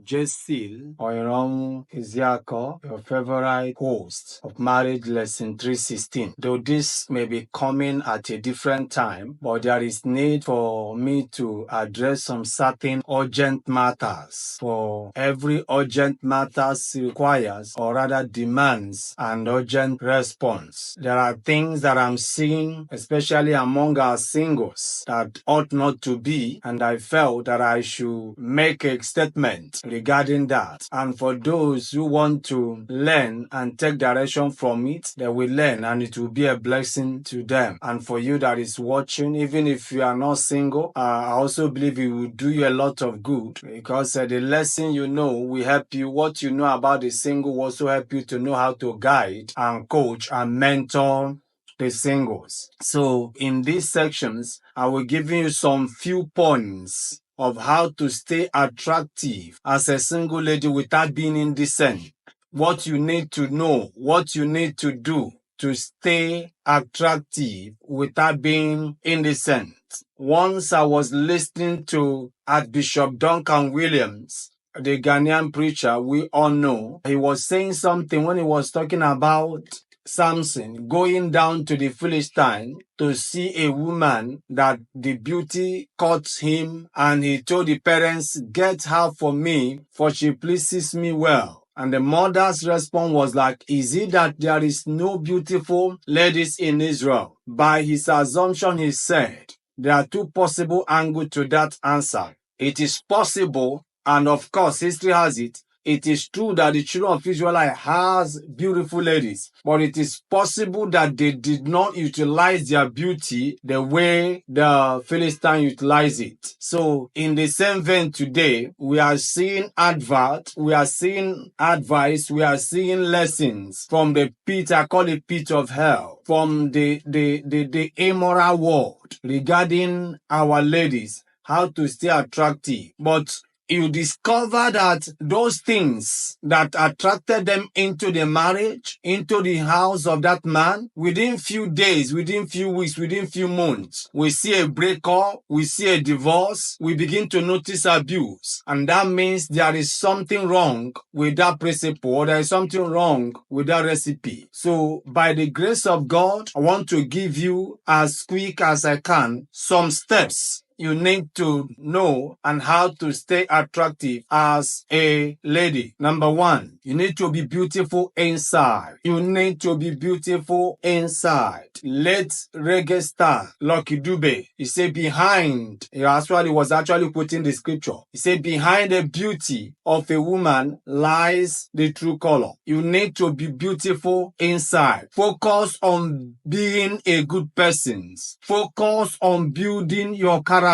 Jessil Oyron Iziako, your favorite host of Marriage Lesson 316. Though this may be coming at a different time, but there is need for me to address some certain urgent matters. For every urgent matters requires, or rather demands, an urgent response. There are things that I'm seeing, especially among our singles, that ought not to be, and I felt that I should make a statement regarding that. And for those who want to learn and take direction from it, they will learn and it will be a blessing to them. And for you that is watching, even if you are not single, I also believe it will do you a lot of good, because the lesson you know will help you. What you know about the single will also help you to know how to guide and coach and mentor the singles. So in these sections, I will give you some few points of how to stay attractive as a single lady without being indecent. What you need to know, what you need to do to stay attractive without being indecent. Once I was listening to Archbishop Duncan Williams, the Ghanaian preacher we all know. He was saying something when he was talking about Samson going down to the Philistine to see a woman that the beauty caught him, and he told the parents, "Get her for me, for she pleases me well." And the mother's response was like, "Is it that there is no beautiful ladies in Israel?" By his assumption, he said, there are two possible angles to that answer. It is possible, and of course, history has it, it is true that the children of Israel has beautiful ladies, but it is possible that they did not utilize their beauty the way the Philistine utilized it. So in the same vein today, we are seeing advert, we are seeing advice, we are seeing lessons from the pit, I call it pit of hell, from the immoral world regarding our ladies, how to stay attractive. But you discover that those things that attracted them into the marriage, into the house of that man, within few days, within few weeks, within few months, we see a breakup, we see a divorce, we begin to notice abuse. And that means there is something wrong with that principle, or there is something wrong with that recipe. So by the grace of God, I want to give you, as quick as I can, some steps you need to know and how to stay attractive as a lady. Number one, you need to be beautiful inside. You need to be beautiful inside. Late reggae star Lucky Dube, he said behind, he was actually quoting the scripture. He said behind the beauty of a woman lies the true color. You need to be beautiful inside. Focus on being a good person. Focus on building your character.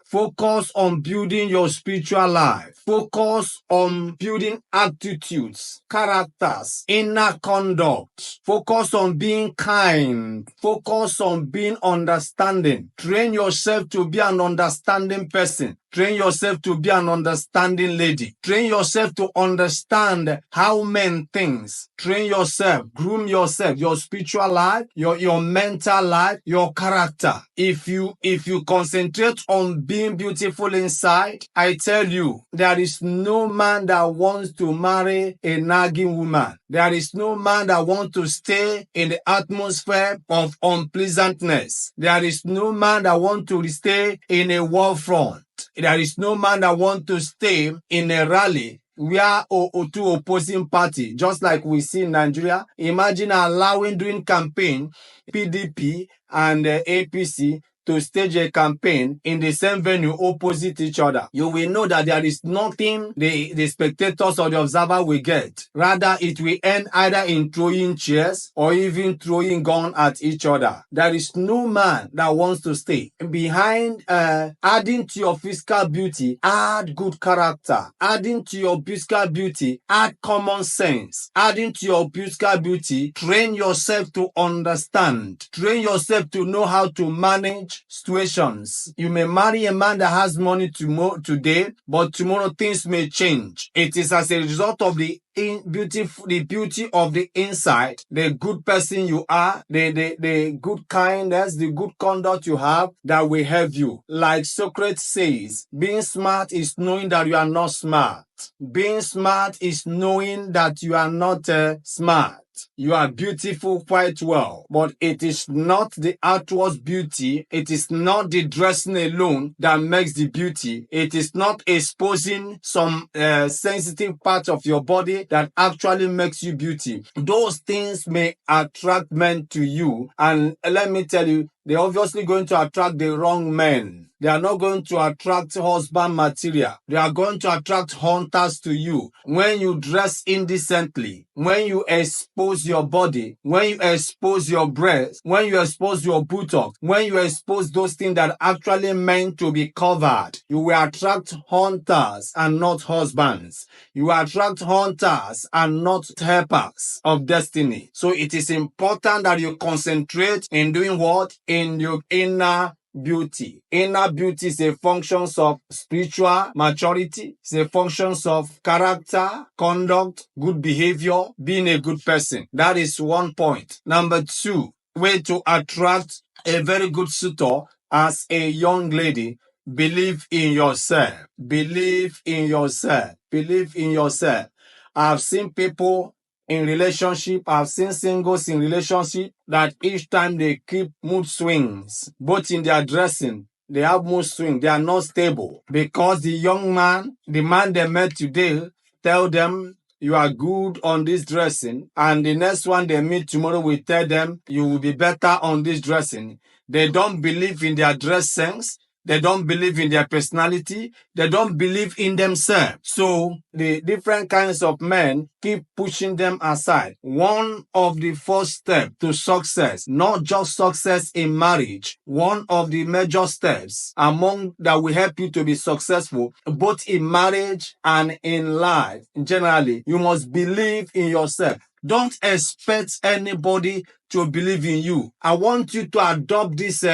Focus on building your spiritual life. Focus on building attitudes, characters, inner conduct. Focus on being kind. Focus on being understanding. Train yourself to be an understanding person. Train yourself to be an understanding lady. Train yourself to understand how men think. Train yourself, groom yourself, your spiritual life, your mental life, your character. If you concentrate on being beautiful inside, I tell you, there is no man that wants to marry a nagging woman. There is no man that wants to stay in the atmosphere of unpleasantness. There is no man that wants to stay in a war front. There is no man that wants to stay in a rally where two opposing party, just like we see in Nigeria. Imagine allowing during campaign PDP and APC to stage a campaign in the same venue opposite each other. You will know that there is nothing the spectators or the observer will get. Rather, it will end either in throwing chairs or even throwing gun at each other. There is no man that wants to stay. Behind adding to your physical beauty, add good character. Adding to your physical beauty, add common sense. Adding to your physical beauty, train yourself to understand. Train yourself to know how to manage marriage situations. You may marry a man that has money today, but tomorrow things may change. It is as a result of the beauty of the inside, the good person you are, the good kindness, the good conduct you have that will help you. Like Socrates says, being smart is knowing that you are not smart. Being smart is knowing that you are not smart. You are beautiful quite well, but it is not the outward beauty. It is not the dressing alone that makes the beauty. It is not exposing some sensitive part of your body that actually makes you beauty. Those things may attract men to you, and let me tell you, they're obviously going to attract the wrong men. They are not going to attract husband material. They are going to attract hunters to you. When you dress indecently, when you expose your body, when you expose your breast, when you expose your buttocks, when you expose those things that are actually meant to be covered, you will attract hunters and not husbands. You will attract hunters and not helpers of destiny. So it is important that you concentrate in doing what? In your inner beauty. Inner beauty is a function of spiritual maturity. It's a function of character, conduct, good behavior, being a good person. That is one point. Number two, way to attract a very good suitor as a young lady. Believe in yourself. Believe in yourself. Believe in yourself. I've seen people in relationship, I've seen singles in relationship that each time they keep mood swings, both in their dressing, they have mood swings. They are not stable because the young man, the man they met today, tell them you are good on this dressing, and the next one they meet tomorrow will tell them you will be better on this dressing. They don't believe in their dress sense. They don't believe in their personality. They don't believe in themselves. So the different kinds of men keep pushing them aside. One of the first steps to success, not just success in marriage, one of the major steps among that will help you to be successful, both in marriage and in life, generally, you must believe in yourself. Don't expect anybody to believe in you. I want you to adopt this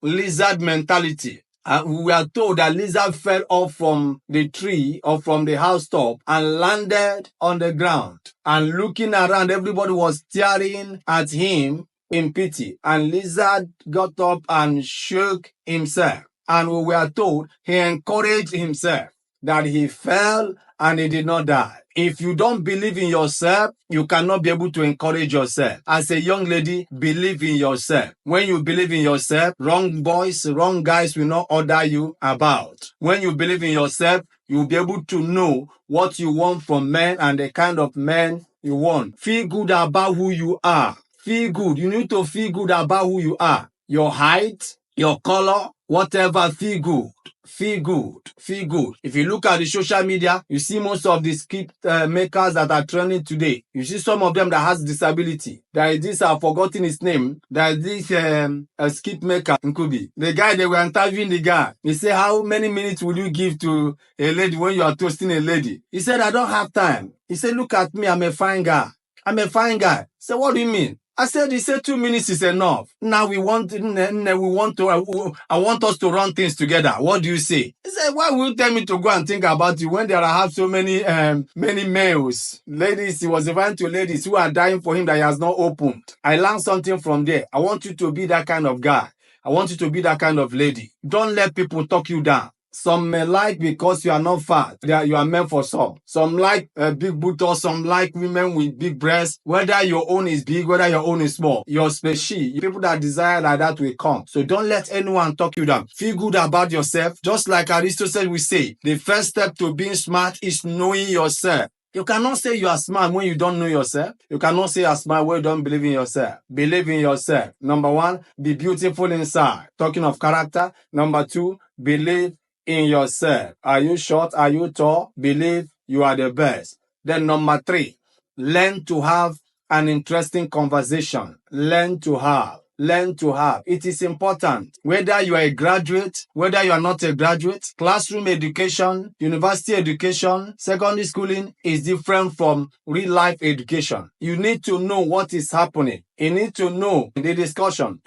lizard mentality. We are told that lizard fell off from the tree or from the housetop and landed on the ground. And looking around, everybody was staring at him in pity. And lizard got up and shook himself. And we were told he encouraged himself that he fell and he did not die. If you don't believe in yourself, you cannot be able to encourage yourself. As a young lady, believe in yourself. When you believe in yourself, wrong boys, wrong guys will not order you about. When you believe in yourself, you'll be able to know what you want from men and the kind of men you want. Feel good about who you are. Feel good. You need to feel good about who you are. Your height, your color, whatever, feel good. Feel good. Feel good. If you look at the social media, you see most of the skip makers that are trending today. You see some of them that has disability. There is this, I've forgotten his name. There is this skip maker in Kubi. The guy, they were interviewing the guy. He said, how many minutes will you give to a lady when you are toasting a lady? He said, I don't have time. He said, look at me, I'm a fine guy. I'm a fine guy. So what do you mean? I said, he said 2 minutes is enough. Now I want us to run things together. What do you say? He said, why will you tell me to go and think about you when there are so many males? Ladies, he was referring to ladies who are dying for him that he has not opened. I learned something from there. I want you to be that kind of guy. I want you to be that kind of lady. Don't let people talk you down. Some may like because you are not fat. You are meant for some. Some like big buttocks. Some like women with big breasts. Whether your own is big, whether your own is small. Your species, people that desire like that will come. So don't let anyone talk you down. Feel good about yourself. Just like Aristotle will say, the first step to being smart is knowing yourself. You cannot say you are smart when you don't know yourself. You cannot say you are smart when you don't believe in yourself. Believe in yourself. Number one, be beautiful inside. Talking of character. Number two, believe in yourself. Are you short? Are you tall? Believe you are the best. Then number three, learn to have an interesting conversation. Learn to have learn to have. It is important. Whether you are a graduate, whether you are not a graduate, classroom education, university education, secondary schooling is different from real life education. You need to know what is happening. You need to know the discussion.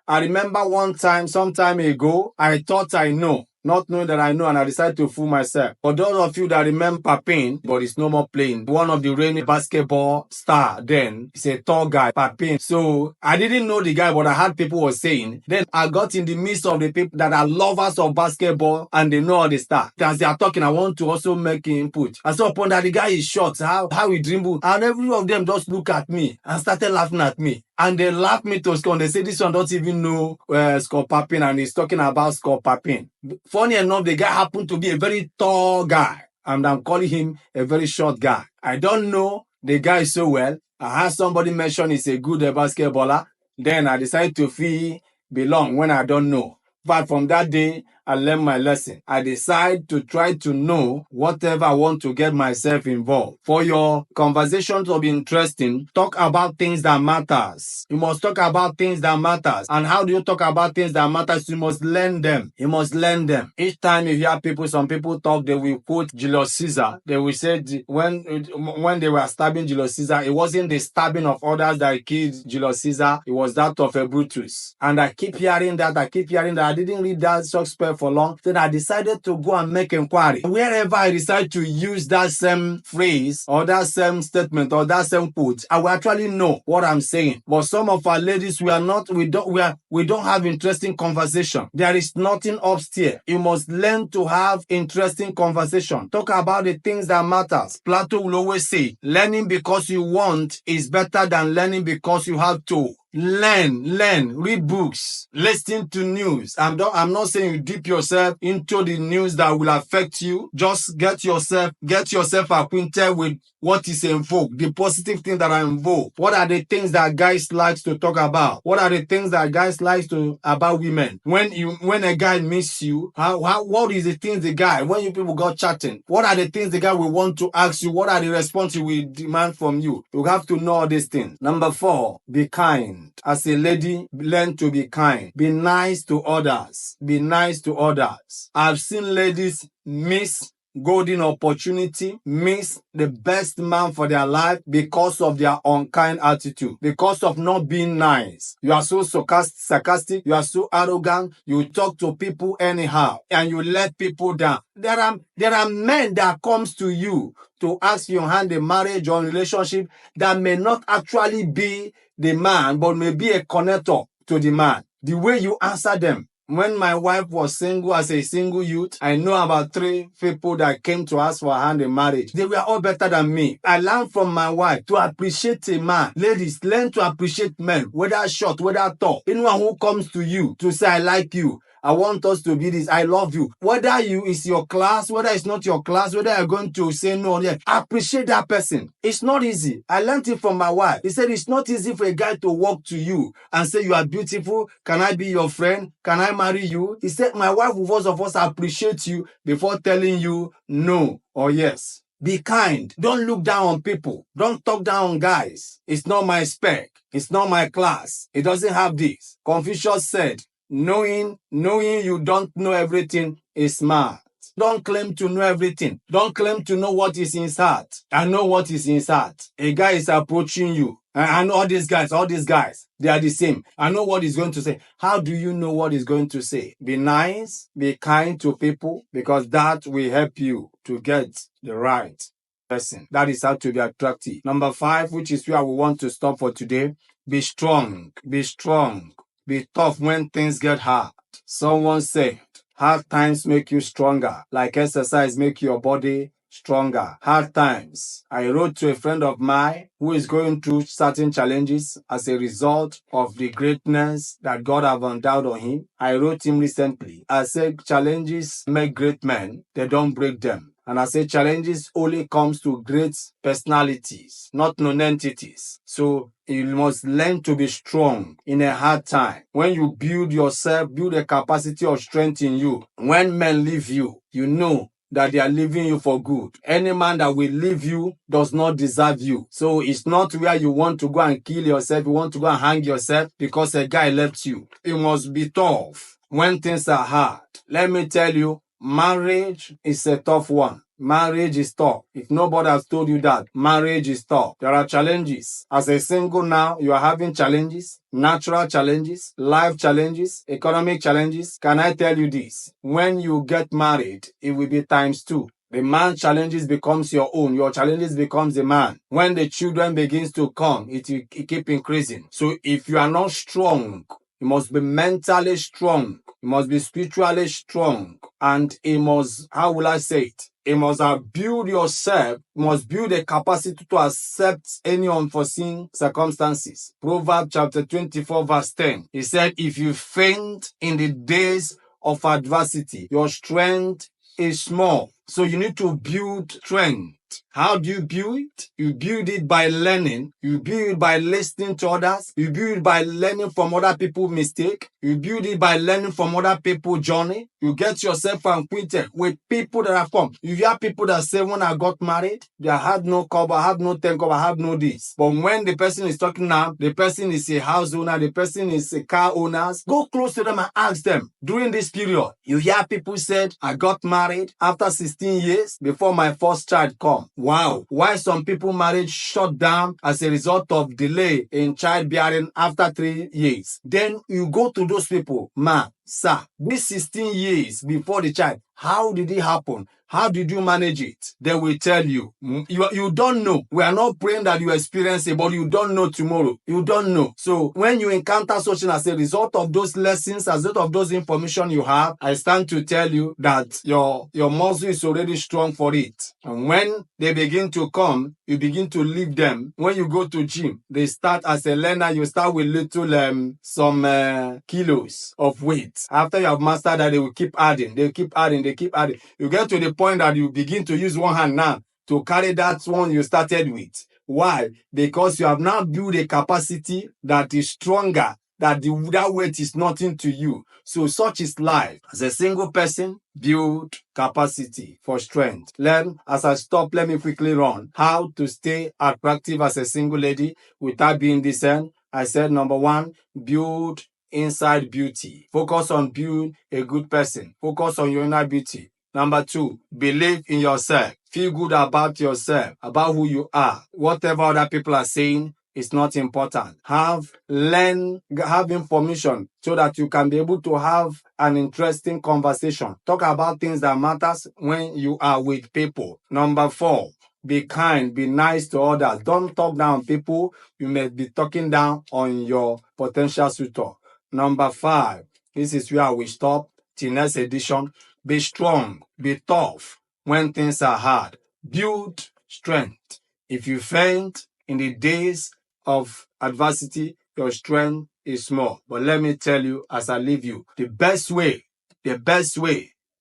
I remember one time, some time ago, I thought I know, not knowing that I know, and I decided to fool myself. For those of you that remember Papin, but he's no more playing, one of the reigning basketball star then, he's a tall guy, Papin. So I didn't know the guy, but I heard people were saying. Then I got in the midst of the people that are lovers of basketball and they know all the stuff. As they are talking, I want to also make input. I saw upon that the guy is short, how he dribble, and every of them just look at me and started laughing at me. And they laughed me to scorn. They say this one don't even know Scott Papin, and he's talking about Scott Papin. Funny enough, the guy happened to be a very tall guy, and I'm calling him a very short guy. I don't know the guy so well. I heard somebody mention he's a good basketballer. Then I decided to feel belong when I don't know. But from that day, I learned my lesson. I decide to try to know whatever I want to get myself involved. For your conversation to be interesting, talk about things that matters. You must talk about things that matters. And how do you talk about things that matters? You must learn them. You must learn them. Each time you hear people, some people talk, they will quote Julius Caesar. They will say when they were stabbing Julius Caesar, it wasn't the stabbing of others that killed Julius Caesar. It was that of a Brutus. And I keep hearing that. I didn't read that Shakespeare for long. Then I decided to go and make inquiry. Wherever I decide to use that same phrase or that same statement or that same quote, I will actually know what I'm saying. But some of our ladies, we don't have interesting conversation. There is nothing upstairs. You must learn to have interesting conversation. Talk about the things that matters. Plato will always say, learning because you want is better than learning because you have to. Learn, read books, listen to news. I'm not saying you dip yourself into the news that will affect you. Just get yourself acquainted with what is in vogue, the positive things that are in vogue. What are the things that guys likes to talk about? What are the things that guys likes to about women? When a guy meets you, what is the things the guy, when you people got chatting, what are the things the guy will want to ask you? What are the responses he will demand from you? You have to know all these things. Number 4, be kind. As a lady, learn to be kind. Be nice to others. Be nice to others. I've seen ladies miss golden opportunity, miss the best man for their life because of their unkind attitude, because of not being nice. You are so sarcastic, you are so arrogant, you talk to people anyhow, and you let people down. There are men that comes to you to ask your hand in marriage or relationship that may not actually be the man, but may be a connector to the man. The way you answer them. When my wife was single, as a single youth, I know about 3 people that came to ask for a hand in marriage. They were all better than me. I learned from my wife to appreciate a man. Ladies, learn to appreciate men, whether short, whether tall. Anyone who comes to you to say, I like you, I want us to be this, I love you. Whether you is your class, whether it's not your class, whether you're going to say no, yeah, appreciate that person. It's not easy. I learned it from my wife. He said it's not easy for a guy to walk to you and say you are beautiful. Can I be your friend? Can I marry you? He said my wife will first of all appreciate you before telling you no or yes. Be kind. Don't look down on people. Don't talk down on guys. It's not my spec. It's not my class. It doesn't have this. Confucius said, knowing you don't know everything is smart. Don't claim to know everything. Don't claim to know what is in his heart. I know what is in his heart. A guy is approaching you. I know all these guys, they are the same. I know what he's going to say. How do you know what he's going to say? Be nice, be kind to people, because that will help you to get the right person. That is how to be attractive. Number 5, which is where we want to stop for today. Be strong. Be strong. Be tough when things get hard. Someone said, hard times make you stronger, like exercise make your body stronger. Hard times. I wrote to a friend of mine who is going through certain challenges as a result of the greatness that God have endowed on him. I wrote him recently. I said challenges make great men, they don't break them. And I say challenges only comes to great personalities, not non-entities. So you must learn to be strong in a hard time. When you build yourself, build a capacity of strength in you. When men leave you, you know that they are leaving you for good. Any man that will leave you does not deserve you. So it's not where you want to go and kill yourself, you want to go and hang yourself because a guy left you. It must be tough when things are hard. Let me tell you, marriage is a tough one. Marriage is tough. If nobody has told you that, marriage is tough. There are challenges. As a single now, you are having challenges, natural challenges, life challenges, economic challenges. Can I tell you this? When you get married, it will be times 2. The man's challenges becomes your own. Your challenges becomes the man. When the children begins to come, it keep increasing. So if you are not strong, you must be mentally strong. You must be spiritually strong. And it must, how will I say it? You must build yourself, you must build a capacity to accept any unforeseen circumstances. Proverbs chapter 24 verse 10. He said, if you faint in the days of adversity, your strength is small. So you need to build strength. How do you build it? You build it by learning. You build it by listening to others. You build it by learning from other people's mistakes. You build it by learning from other people's journey. You get yourself acquainted with people that have come. You hear people that say, when I got married, I had no cover, I have no 10 cover, I have no this. But when the person is talking now, the person is a house owner, the person is a car owner, go close to them and ask them. During this period, you hear people said, I got married after 16 years before my first child come. Wow. Why some people marriage shut down as a result of delay in childbearing after 3 years. Then you go to those people, man, sir, this 16 years before the child, how did it happen? How did you manage it? They will tell you. You don't know. We are not praying that you experience it, but you don't know tomorrow. You don't know. So when you encounter such as a result of those lessons, as a result of those information you have, I stand to tell you that your muscle is already strong for it. And when they begin to come, you begin to leave them. When you go to gym, they start as a learner, you start with little, some kilos of weight. After you have mastered that, they will keep adding. They keep adding. They keep adding. You get to the point that you begin to use one hand now to carry that one you started with. Why? Because you have now built a capacity that is stronger, that weight is nothing to you. So such is life. As a single person, build capacity for strength. Learn, as I stop, let me quickly run. How to stay attractive as a single lady without being decent. I said, number 1, build inside beauty. Focus on being a good person. Focus on your inner beauty. Number 2, believe in yourself. Feel good about yourself, about who you are. Whatever other people are saying is not important. Have information so that you can be able to have an interesting conversation. Talk about things that matters when you are with people. Number 4, be kind, be nice to others. Don't talk down on people. You may be talking down on your potential suitor. Number 5, this is where we stop. Till next edition. Be strong, be tough when things are hard. Build strength. If you faint in the days of adversity, your strength is small. But let me tell you, as I leave you, the best way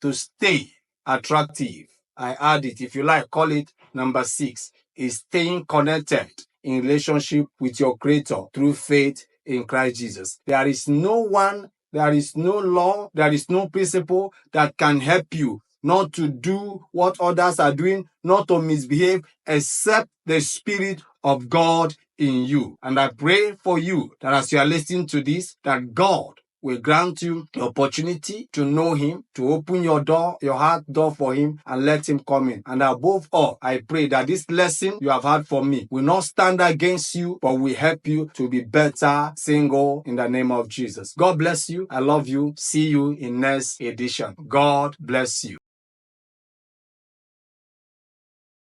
to stay attractive, I add it, if you like, call it number 6, is staying connected in relationship with your Creator through faith in Christ Jesus. There is no one, there is no law, there is no principle that can help you not to do what others are doing, not to misbehave, except the Spirit of God in you. And I pray for you that as you are listening to this, that God will grant you the opportunity to know Him, to open your door, your heart door for Him, and let Him come in. And above all, I pray that this lesson you have had from me will not stand against you, but will help you to be better single in the name of Jesus. God bless you. I love you. See you in next edition. God bless you.